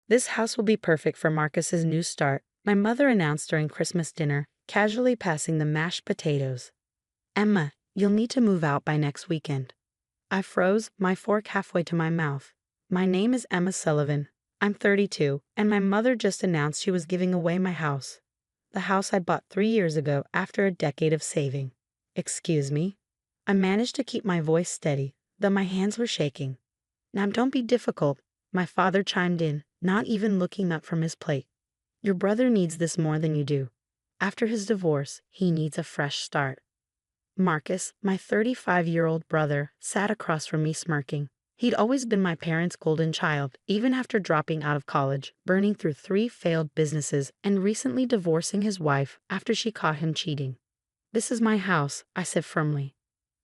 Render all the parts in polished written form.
This house will be perfect for Marcus's new start, my mother announced during Christmas dinner, casually passing the mashed potatoes. Emma, you'll need to move out by next weekend. I froze, my fork halfway to my mouth. My name is Emma Sullivan. I'm 32, and my mother just announced she was giving away my house. The house I bought 3 years ago after a decade of saving. Excuse me? I managed to keep my voice steady, though my hands were shaking. Now don't be difficult, my father chimed in, not even looking up from his plate. Your brother needs this more than you do. After his divorce, he needs a fresh start. Marcus, my 35-year-old brother, sat across from me smirking. He'd always been my parents' golden child, even after dropping out of college, burning through 3 failed businesses, and recently divorcing his wife after she caught him cheating. This is my house, I said firmly.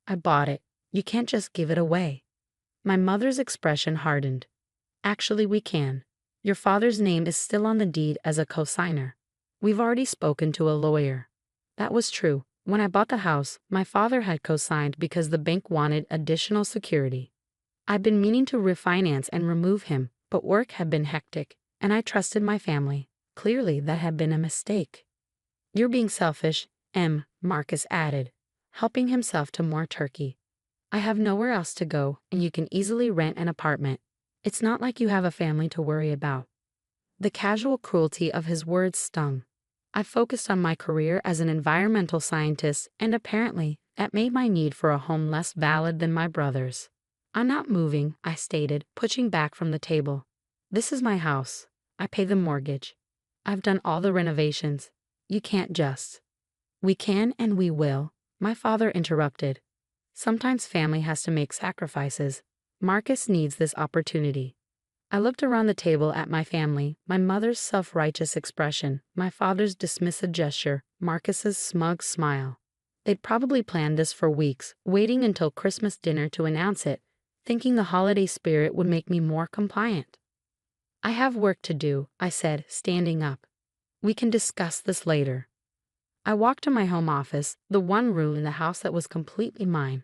I bought it. You can't just give it away. My mother's expression hardened. Actually, we can. Your father's name is still on the deed as a co-signer. We've already spoken to a lawyer. That was true. When I bought the house, my father had co-signed because the bank wanted additional security. I'd been meaning to refinance and remove him, but work had been hectic, and I trusted my family. Clearly, that had been a mistake. You're being selfish, Marcus added, helping himself to more turkey. I have nowhere else to go, and you can easily rent an apartment. It's not like you have a family to worry about. The casual cruelty of his words stung. I focused on my career as an environmental scientist, and apparently, that made my need for a home less valid than my brother's. I'm not moving, I stated, pushing back from the table. This is my house. I pay the mortgage. I've done all the renovations. You can't just. We can and we will, my father interrupted. Sometimes family has to make sacrifices. Marcus needs this opportunity. I looked around the table at my family, my mother's self-righteous expression, my father's dismissive gesture, Marcus's smug smile. They'd probably planned this for weeks, waiting until Christmas dinner to announce it, thinking the holiday spirit would make me more compliant. I have work to do, I said, standing up. We can discuss this later. I walked to my home office, the one room in the house that was completely mine.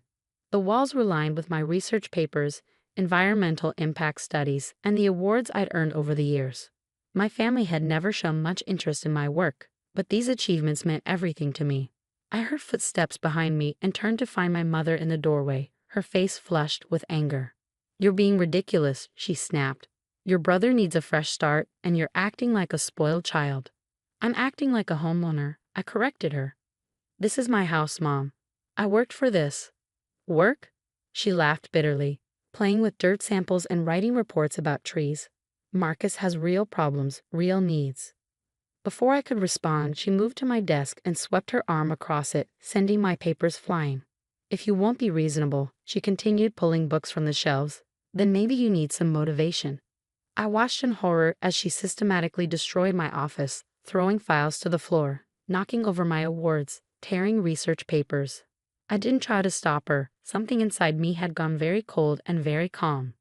The walls were lined with my research papers, environmental impact studies, and the awards I'd earned over the years. My family had never shown much interest in my work, but these achievements meant everything to me. I heard footsteps behind me and turned to find my mother in the doorway, her face flushed with anger. You're being ridiculous, she snapped. Your brother needs a fresh start, and you're acting like a spoiled child. I'm acting like a homeowner, I corrected her. This is my house, Mom. I worked for this. Work? She laughed bitterly, playing with dirt samples and writing reports about trees. Marcus has real problems, real needs. Before I could respond, she moved to my desk and swept her arm across it, sending my papers flying. If you won't be reasonable, she continued pulling books from the shelves, then maybe you need some motivation. I watched in horror as she systematically destroyed my office, throwing files to the floor, knocking over my awards, tearing research papers. I didn't try to stop her. Something inside me had gone very cold and very calm.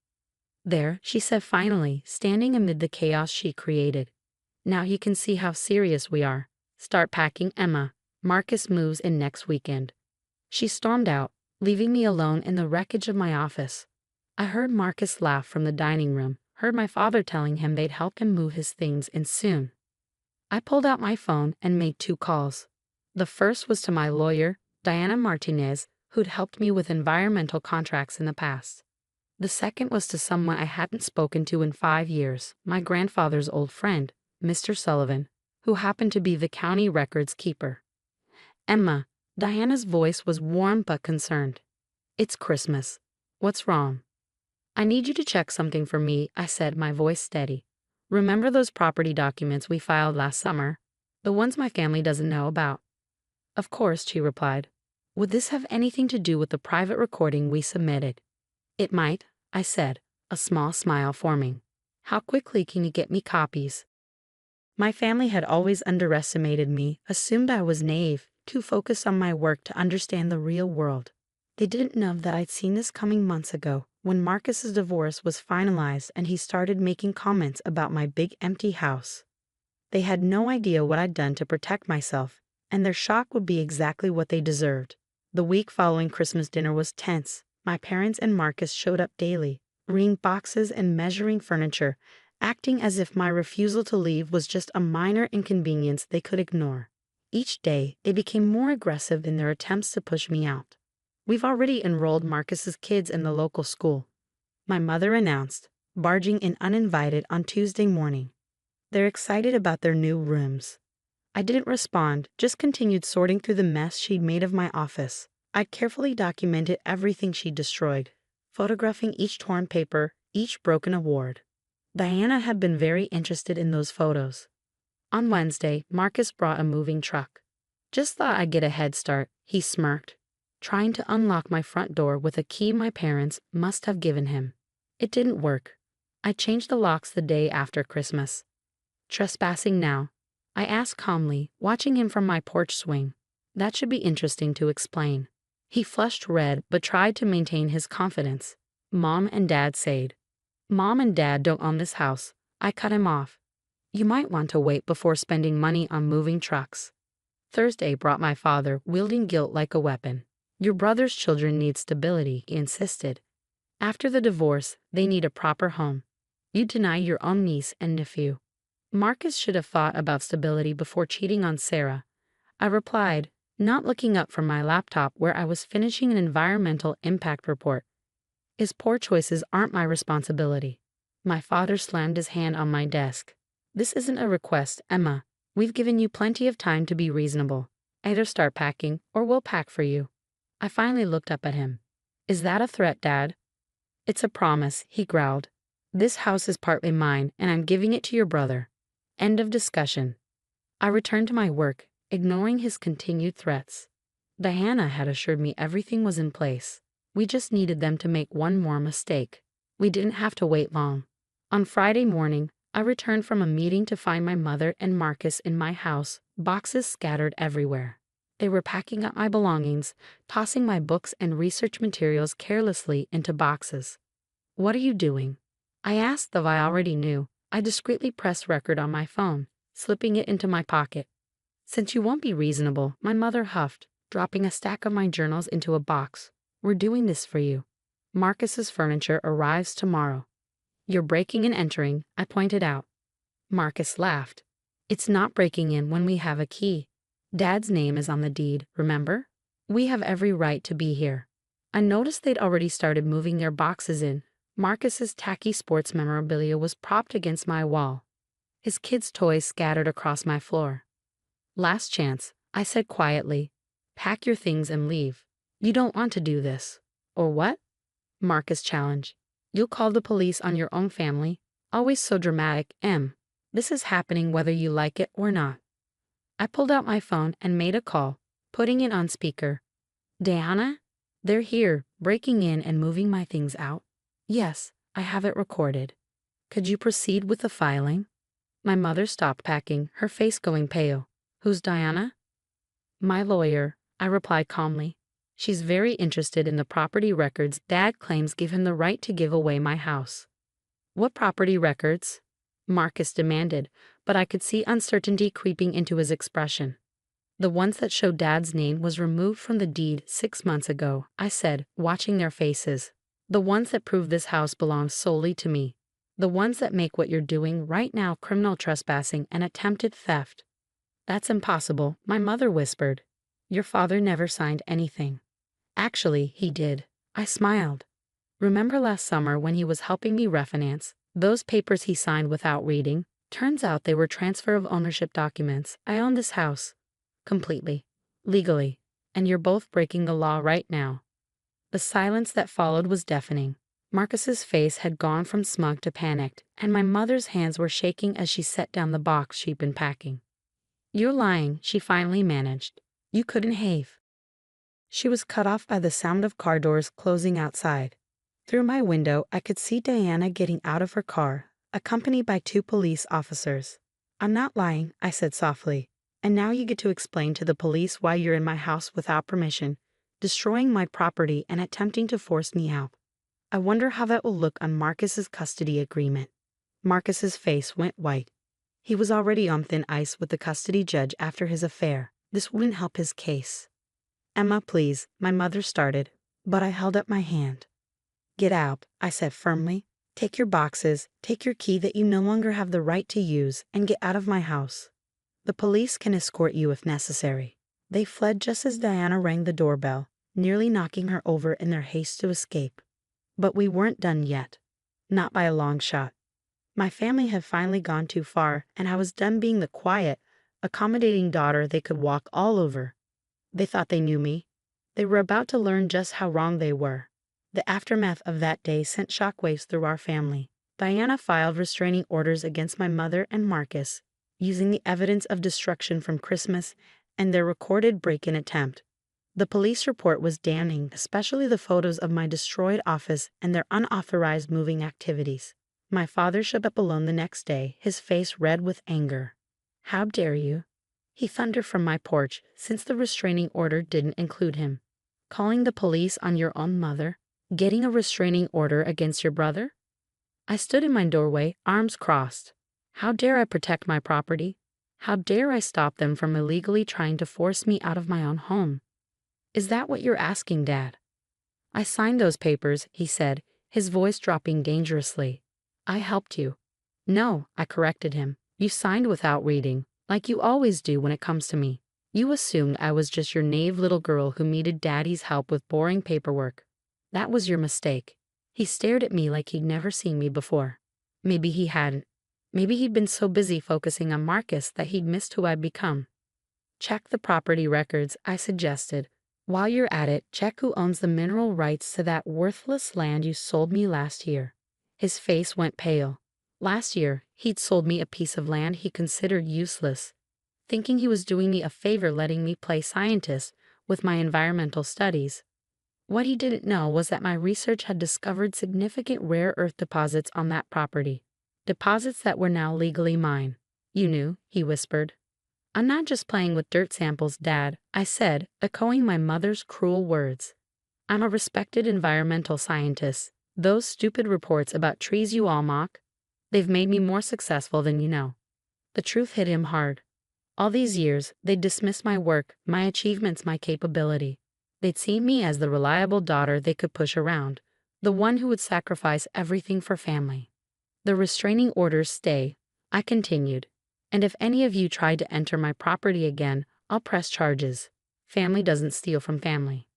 There, she said finally, standing amid the chaos she created. Now you can see how serious we are. Start packing, Emma. Marcus moves in next weekend. She stormed out, leaving me alone in the wreckage of my office. I heard Marcus laugh from the dining room, heard my father telling him they'd help him move his things in soon. I pulled out my phone and made 2 calls. The first was to my lawyer, Diana Martinez, who'd helped me with environmental contracts in the past. The second was to someone I hadn't spoken to in 5 years, my grandfather's old friend, Mr. Sullivan, who happened to be the county records keeper. Emma, Diana's voice was warm but concerned. It's Christmas. What's wrong? I need you to check something for me, I said, my voice steady. Remember those property documents we filed last summer? The ones my family doesn't know about. Of course, she replied. Would this have anything to do with the private recording we submitted? It might, I said, a small smile forming. How quickly can you get me copies? My family had always underestimated me, assumed I was naive, too focused on my work to understand the real world. They didn't know that I'd seen this coming months ago, when Marcus's divorce was finalized and he started making comments about my big empty house. They had no idea what I'd done to protect myself, and their shock would be exactly what they deserved. The week following Christmas dinner was tense. My parents and Marcus showed up daily, bringing boxes and measuring furniture, acting as if my refusal to leave was just a minor inconvenience they could ignore. Each day, they became more aggressive in their attempts to push me out. We've already enrolled Marcus's kids in the local school, my mother announced, barging in uninvited on Tuesday morning. They're excited about their new rooms. I didn't respond, just continued sorting through the mess she'd made of my office. I'd carefully documented everything she'd destroyed, photographing each torn paper, each broken award. Diana had been very interested in those photos. On Wednesday, Marcus brought a moving truck. Just thought I'd get a head start, he smirked, trying to unlock my front door with a key my parents must have given him. It didn't work. I changed the locks the day after Christmas. Trespassing now? I asked calmly, watching him from my porch swing. That should be interesting to explain. He flushed red but tried to maintain his confidence. Mom and Dad said. Mom and Dad don't own this house. I cut him off. You might want to wait before spending money on moving trucks. Thursday brought my father, wielding guilt like a weapon. Your brother's children need stability, he insisted. After the divorce, they need a proper home. You deny your own niece and nephew. Marcus should have thought about stability before cheating on Sarah. I replied, not looking up from my laptop where I was finishing an environmental impact report. His poor choices aren't my responsibility. My father slammed his hand on my desk. This isn't a request, Emma. We've given you plenty of time to be reasonable. Either start packing, or we'll pack for you. I finally looked up at him. Is that a threat, Dad? It's a promise, he growled. This house is partly mine, and I'm giving it to your brother. End of discussion. I returned to my work, ignoring his continued threats. Diana had assured me everything was in place. We just needed them to make one more mistake. We didn't have to wait long. On Friday morning, I returned from a meeting to find my mother and Marcus in my house, boxes scattered everywhere. They were packing up my belongings, tossing my books and research materials carelessly into boxes. What are you doing? I asked, though I already knew. I discreetly pressed record on my phone, slipping it into my pocket. Since you won't be reasonable, my mother huffed, dropping a stack of my journals into a box. We're doing this for you. Marcus's furniture arrives tomorrow. You're breaking and entering, I pointed out. Marcus laughed. It's not breaking in when we have a key. Dad's name is on the deed, remember? We have every right to be here. I noticed they'd already started moving their boxes in. Marcus's tacky sports memorabilia was propped against my wall. His kids' toys scattered across my floor. Last chance, I said quietly. Pack your things and leave. You don't want to do this. Or what? Marcus challenged. You'll call the police on your own family. Always so dramatic, Em. This is happening whether you like it or not. I pulled out my phone and made a call, putting it on speaker. Diana? They're here, breaking in and moving my things out. Yes, I have it recorded. Could you proceed with the filing? My mother stopped packing, her face going pale. Who's Diana? My lawyer, I replied calmly. She's very interested in the property records Dad claims give him the right to give away my house. What property records? Marcus demanded, but I could see uncertainty creeping into his expression. The ones that showed Dad's name was removed from the deed 6 months ago, I said, watching their faces. The ones that prove this house belongs solely to me. The ones that make what you're doing right now criminal trespassing and attempted theft. That's impossible, my mother whispered. Your father never signed anything. Actually, he did. I smiled. Remember last summer when he was helping me refinance, those papers he signed without reading? Turns out they were transfer of ownership documents. I own this house. Completely. Legally. And you're both breaking the law right now. The silence that followed was deafening. Marcus's face had gone from smug to panicked, and my mother's hands were shaking as she set down the box she'd been packing. You're lying, she finally managed. You couldn't have. She was cut off by the sound of car doors closing outside. Through my window, I could see Diana getting out of her car, accompanied by 2 police officers. I'm not lying, I said softly. And now you get to explain to the police why you're in my house without permission, destroying my property and attempting to force me out. I wonder how that will look on Marcus's custody agreement. Marcus's face went white. He was already on thin ice with the custody judge after his affair. This wouldn't help his case. Emma, please, my mother started, but I held up my hand. Get out, I said firmly. Take your boxes, take your key that you no longer have the right to use, and get out of my house. The police can escort you if necessary." They fled just as Diana rang the doorbell, nearly knocking her over in their haste to escape. But we weren't done yet. Not by a long shot. My family had finally gone too far, and I was done being the quiet, accommodating daughter they could walk all over. They thought they knew me. They were about to learn just how wrong they were. The aftermath of that day sent shockwaves through our family. Diana filed restraining orders against my mother and Marcus, using the evidence of destruction from Christmas and their recorded break-in attempt. The police report was damning, especially the photos of my destroyed office and their unauthorized moving activities. My father showed up alone the next day, his face red with anger. "How dare you?" he thundered from my porch, since the restraining order didn't include him. "Calling the police on your own mother? Getting a restraining order against your brother?" I stood in my doorway, arms crossed. How dare I protect my property? How dare I stop them from illegally trying to force me out of my own home? "Is that what you're asking, Dad?" "I signed those papers," he said, his voice dropping dangerously. "I helped you." "No," I corrected him. "You signed without reading, like you always do when it comes to me. You assumed I was just your naive little girl who needed Daddy's help with boring paperwork. That was your mistake." He stared at me like he'd never seen me before. Maybe he hadn't. Maybe he'd been so busy focusing on Marcus that he'd missed who I'd become. "Check the property records," I suggested. "While you're at it, check who owns the mineral rights to that worthless land you sold me last year." His face went pale. Last year, he'd sold me a piece of land he considered useless, thinking he was doing me a favor letting me play scientist with my environmental studies. What he didn't know was that my research had discovered significant rare earth deposits on that property. Deposits that were now legally mine. "You knew," he whispered. "I'm not just playing with dirt samples, Dad," I said, echoing my mother's cruel words. "I'm a respected environmental scientist. Those stupid reports about trees you all mock, they've made me more successful than you know." The truth hit him hard. All these years, they'd dismissed my work, my achievements, my capability. They'd seen me as the reliable daughter they could push around, the one who would sacrifice everything for family. "The restraining orders stay," I continued. "And if any of you tried to enter my property again, I'll press charges. Family doesn't steal from family."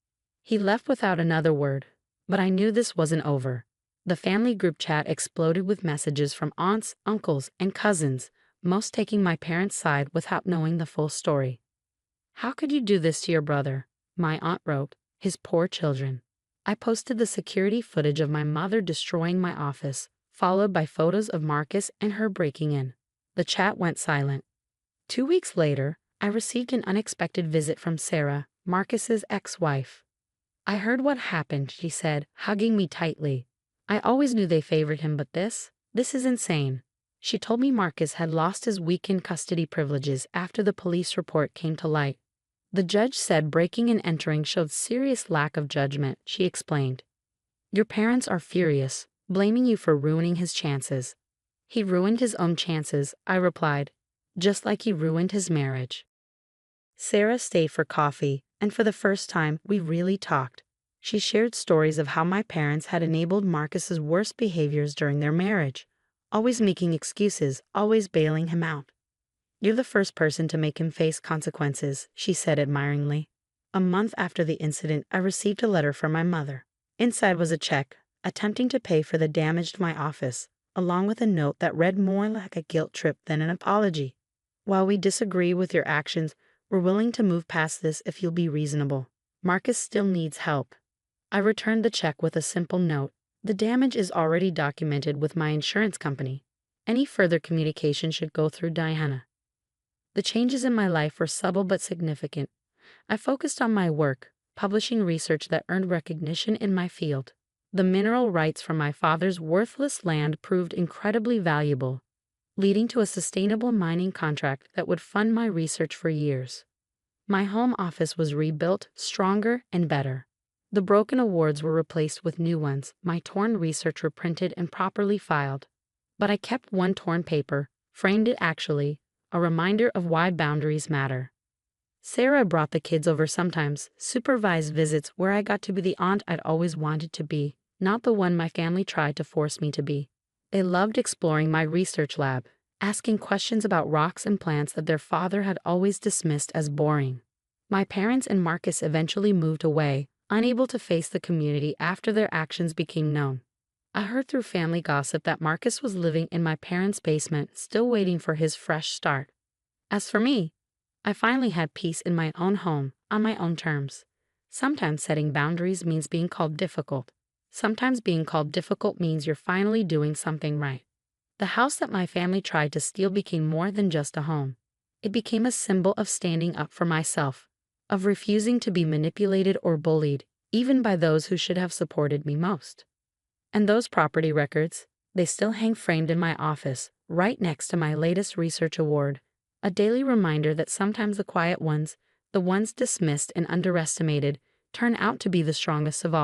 He left without another word. But I knew this wasn't over. The family group chat exploded with messages from aunts, uncles, and cousins, most taking my parents' side without knowing the full story. "How could you do this to your brother?" my aunt wrote. "His poor children." I posted the security footage of my mother destroying my office, followed by photos of Marcus and her breaking in. The chat went silent. 2 weeks later, I received an unexpected visit from Sarah, Marcus's ex-wife. "I heard what happened," she said, hugging me tightly. "I always knew they favored him, but this is insane." She told me Marcus had lost his weekend custody privileges after the police report came to light. "The judge said breaking and entering showed serious lack of judgment," she explained. "Your parents are furious, blaming you for ruining his chances." "He ruined his own chances," I replied, "just like he ruined his marriage." Sarah stayed for coffee, and for the first time, we really talked. She shared stories of how my parents had enabled Marcus's worst behaviors during their marriage, always making excuses, always bailing him out. "You're the first person to make him face consequences," she said admiringly. A month after the incident, I received a letter from my mother. Inside was a check, attempting to pay for the damage to my office, along with a note that read more like a guilt trip than an apology. "While we disagree with your actions, we're willing to move past this if you'll be reasonable. Marcus still needs help." I returned the check with a simple note. "The damage is already documented with my insurance company. Any further communication should go through Diana." The changes in my life were subtle but significant. I focused on my work, publishing research that earned recognition in my field. The mineral rights from my father's worthless land proved incredibly valuable, leading to a sustainable mining contract that would fund my research for years. My home office was rebuilt, stronger and better. The broken awards were replaced with new ones, my torn research reprinted and properly filed. But I kept one torn paper, framed it actually, a reminder of why boundaries matter. Sarah brought the kids over sometimes, supervised visits where I got to be the aunt I'd always wanted to be, not the one my family tried to force me to be. They loved exploring my research lab, asking questions about rocks and plants that their father had always dismissed as boring. My parents and Marcus eventually moved away, unable to face the community after their actions became known. I heard through family gossip that Marcus was living in my parents' basement, still waiting for his fresh start. As for me, I finally had peace in my own home, on my own terms. Sometimes setting boundaries means being called difficult. Sometimes being called difficult means you're finally doing something right. The house that my family tried to steal became more than just a home. It became a symbol of standing up for myself, of refusing to be manipulated or bullied, even by those who should have supported me most. And those property records, they still hang framed in my office, right next to my latest research award, a daily reminder that sometimes the quiet ones, the ones dismissed and underestimated, turn out to be the strongest of all.